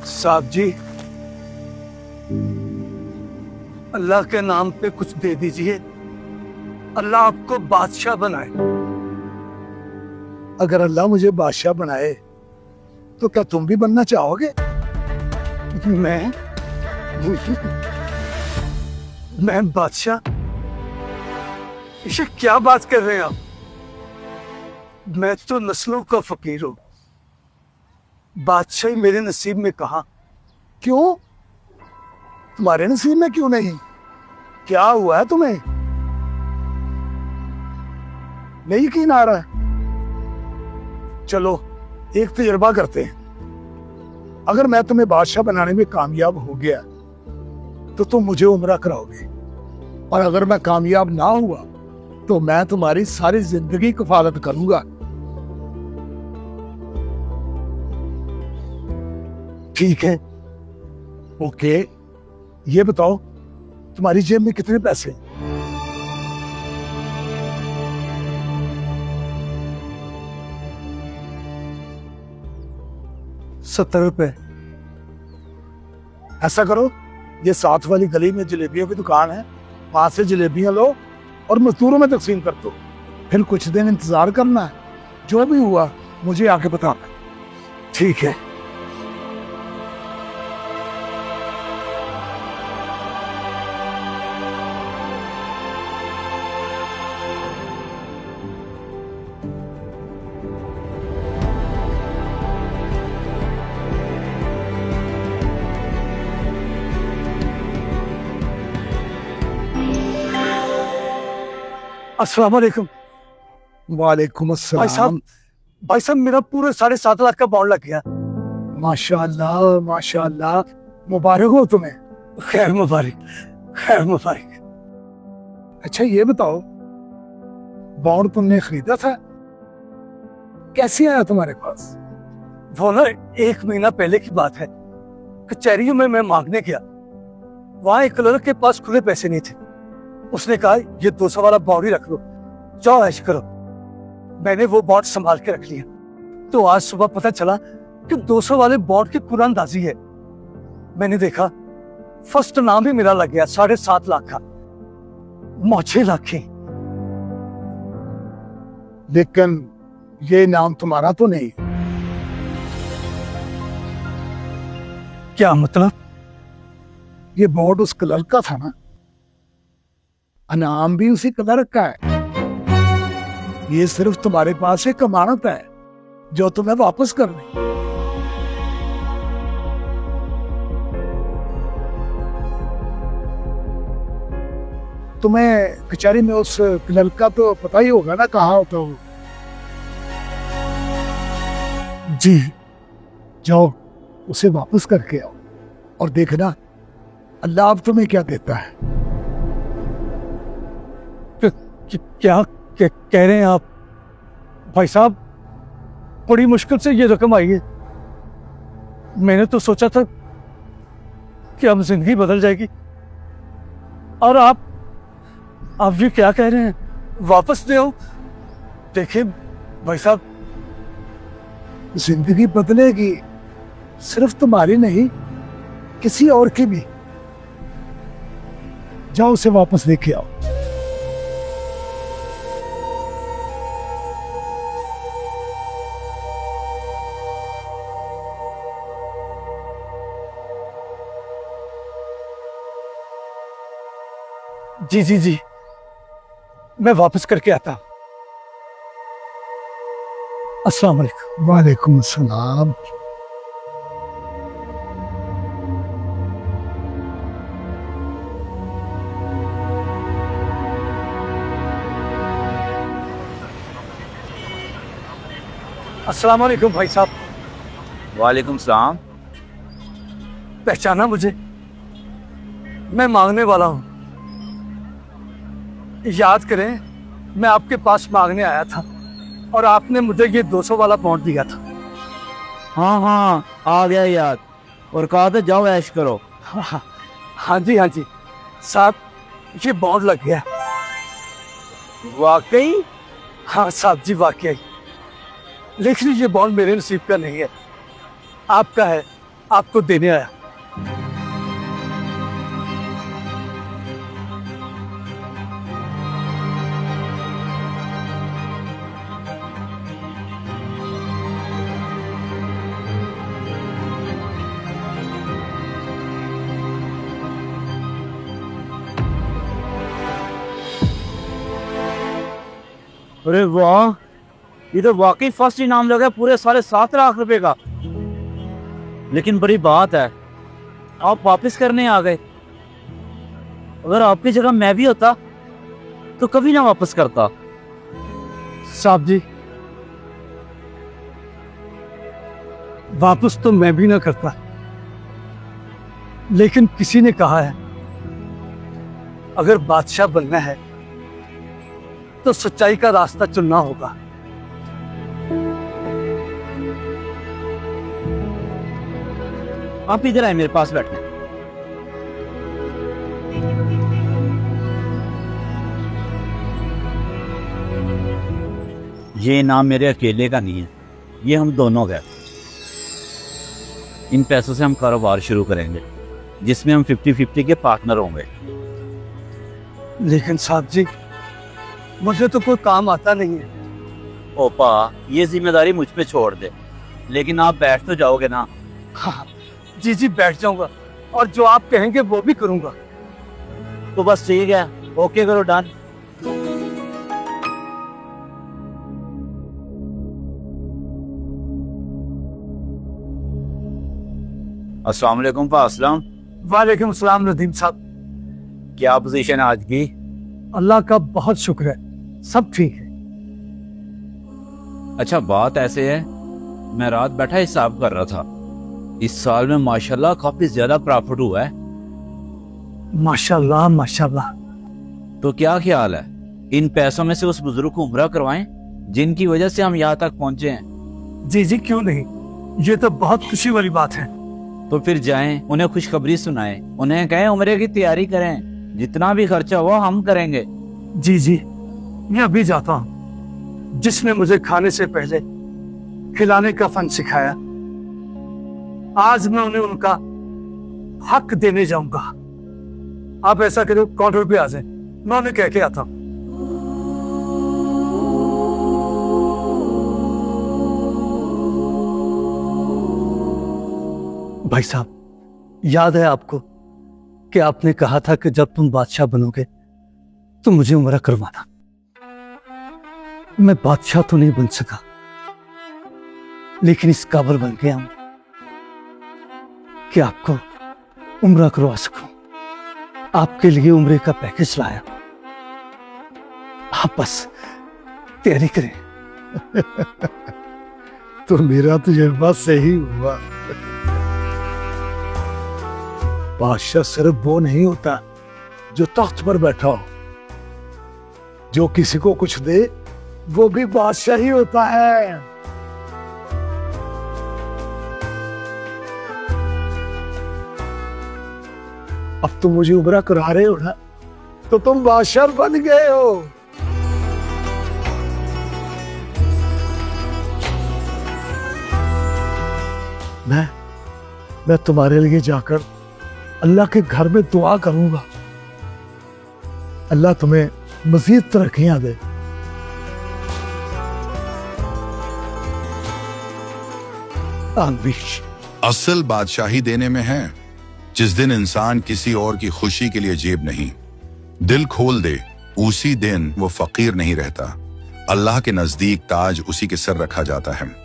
साहब जी, अल्लाह के नाम पे कुछ दे दीजिए। अल्लाह आपको बादशाह बनाए। अगर अल्लाह मुझे बादशाह बनाए तो क्या तुम भी बनना चाहोगे? मैं बादशाह? ये क्या बात कर रहे हैं आप? मैं तो नस्लों का फकीर हूं। बादशाही मेरे नसीब में कहा। क्यों? तुम्हारे नसीब में क्यों नहीं? क्या हुआ है तुम्हें? नहीं यकीन आ रहा है? चलो एक तजर्बा करते हैं। अगर मैं तुम्हें बादशाह बनाने में कामयाब हो गया तो तुम मुझे उम्रा कराओगे, और अगर मैं कामयाब ना हुआ तो मैं तुम्हारी सारी जिंदगी कफालत करूंगा। ठीक है। ओके, ये बताओ तुम्हारी जेब में कितने पैसे हैं? 70 रुपए। ऐसा करो, ये साथ वाली गली में जलेबियों की दुकान है, वहां से जलेबियां लो और मजदूरों में तकसीम कर दो। फिर कुछ दिन इंतजार करना है, जो भी हुआ मुझे आके बताना। ठीक है। अस्सलाम वालेकुम। वालेकुम भाई अस्सलाम। साहब मेरा पूरे 7.5 लाख का बॉन्ड लग गया। माशाअल्लाह माशाअल्लाह, मुबारक हो तुम्हें। खैर मुबारक, खैर मुबारक। अच्छा ये बताओ, बॉन्ड तुमने खरीदा था? कैसे आया तुम्हारे पास? वो ना 1 महीना पहले की बात है। कचहरियों में मैं मांगने गया, वहां एक क्लर्क के पास खुले पैसे नहीं थे। उसने कहा ये 200 वाला बॉन्ड ही रख लो, जाओ ऐश करो। मैंने वो बॉन्ड संभाल के रख लिया। तो आज सुबह पता चला कि 200 वाले बॉन्ड की कुरानदाजी है। मैंने देखा फर्स्ट नाम ही मेरा लग गया, 7.5 लाख का। मौछे लाखी। लेकिन ये नाम तुम्हारा तो नहीं। क्या मतलब? ये बॉन्ड उस क्लर्क का था ना? अनाम भी उसी क्लर्क का है। ये सिर्फ तुम्हारे पास एक अमानत है जो तुम्हें वापस करनी। तुम्हें कचहरी में उस क्लर्क का तो पता ही होगा ना, कहाँ होता हो? जी। जाओ उसे वापस करके आओ और देखना अल्लाह अब तुम्हें क्या देता है। क्या कह रहे हैं आप? भाई साहब, बड़ी मुश्किल से ये रकम आई है। मैंने तो सोचा था कि अब जिंदगी बदल जाएगी, और आप ये क्या कह रहे हैं? वापस दे आओ। देखिए भाई साहब, जिंदगी बदलेगी, सिर्फ तुम्हारी नहीं किसी और की भी। जाओ उसे वापस लेके आओ। जी जी जी, मैं वापस करके आता हूं। अस्सलाम वालेकुम। वालेकुम अस्सलाम। अस्सलाम वालेकुम भाई साहब। वालेकुम सलाम। पहचाना मुझे? मैं मांगने वाला हूं। याद करें, मैं आपके पास मांगने आया था और आपने मुझे ये 200 वाला बॉन्ड दिया था। हाँ हाँ, आ गया याद। और कहा था जाओ ऐश करो। हाँ जी हाँ जी साहब, ये बॉन्ड लग गया। वाकई? हाँ साहब जी, वाकई। लेकिन ये बॉन्ड मेरे नसीब का नहीं है, आपका है। आपको देने आया। अरे वाह, ये तो वाकई फर्स्ट इनाम लगा पूरे साढ़े 7 लाख रुपए का। लेकिन बड़ी बात है, आप वापस करने आ गए। अगर आपकी जगह मैं भी होता तो कभी ना वापस करता। साहब जी, वापस तो मैं भी ना करता, लेकिन किसी ने कहा है अगर बादशाह बनना है तो सच्चाई का रास्ता चुनना होगा। आप इधर आए मेरे पास बैठने। ये इनाम मेरे अकेले का नहीं है, ये हम दोनों का है। इन पैसों से हम कारोबार शुरू करेंगे जिसमें हम 50-50 के पार्टनर होंगे। लेकिन साहब जी, मुझे तो कोई काम आता नहीं है। ओपा, ये जिम्मेदारी मुझ पे छोड़ दे। लेकिन आप बैठ तो जाओगे ना? हाँ जी जी, बैठ जाऊंगा और जो आप कहेंगे वो भी करूंगा। तो बस ठीक है, ओके करो, डन। अस्सलाम वालेकुम पासलाम। वालेकुम सलाम नदीम साहब। क्या पोजीशन है आज की? अल्लाह का बहुत शुक्र है, सब ठीक है। अच्छा, बात ऐसे है, मैं रात बैठा हिसाब कर रहा था, इस साल में माशाल्लाह काफी ज्यादा प्रॉफिट हुआ है। माशाल्लाह माशाल्लाह। तो क्या ख्याल है, इन पैसों में से उस बुजुर्ग को उम्रा करवाएं जिनकी वजह से हम यहाँ तक पहुंचे हैं? जी जी, क्यों नहीं, ये तो बहुत खुशी वाली बात है। तो फिर जाएं, उन्हें खुशखबरी सुनाएं, उन्हें कहें उम्रे की तैयारी करें, जितना भी खर्चा हुआ हम करेंगे। जी जी, मैं अभी जाता हूँ। जिसने मुझे खाने से पहले खिलाने का फन सिखाया, आज मैं उन्हें उनका हक देने जाऊंगा। आप ऐसा करो, काउंटर पे आ जाए, मैं उन्हें कह के आता हूँ। भाई साहब, याद है आपको कि आपने कहा था कि जब तुम बादशाह बनोगे तो मुझे उम्रा करवाना। मैं बादशाह तो नहीं बन सका, लेकिन इस काबिल बन गया हूं कि आपको उम्रा करवा सकूं। आपके लिए उम्रे का पैकेज लाया, आप बस तैयारी करें। तो मेरा तजुर्बा सही हुआ। बादशाह सिर्फ वो नहीं होता जो तख्त पर बैठा हो, जो किसी को कुछ दे वो भी बादशाह ही होता है। अब तुम मुझे उम्रा करा रहे हो ना, तो तुम बादशाह बन गए हो। मैं तुम्हारे लिए जाकर अल्लाह के घर में दुआ करूंगा, अल्लाह तुम्हें मजीद तरक्कियां दे। असल बादशाही देने में है, जिस दिन इंसान किसी और की खुशी के लिए जेब नहीं, दिल खोल दे, उसी दिन वो फकीर नहीं रहता। अल्लाह के नजदीक ताज उसी के सर रखा जाता है।